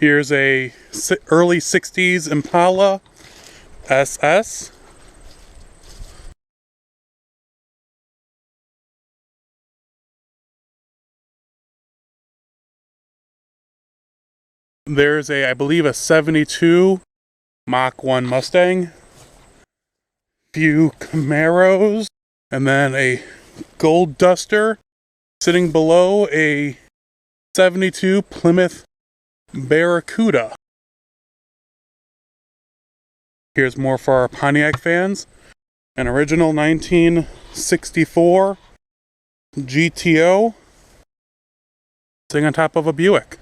Here's a early 60s Impala SS. There's I believe a 72 Mach 1 Mustang. Few Camaros, and then a Gold Duster. Sitting below a 72 Plymouth Barracuda. Here's more for our Pontiac fans. An original 1964 GTO sitting on top of a Buick.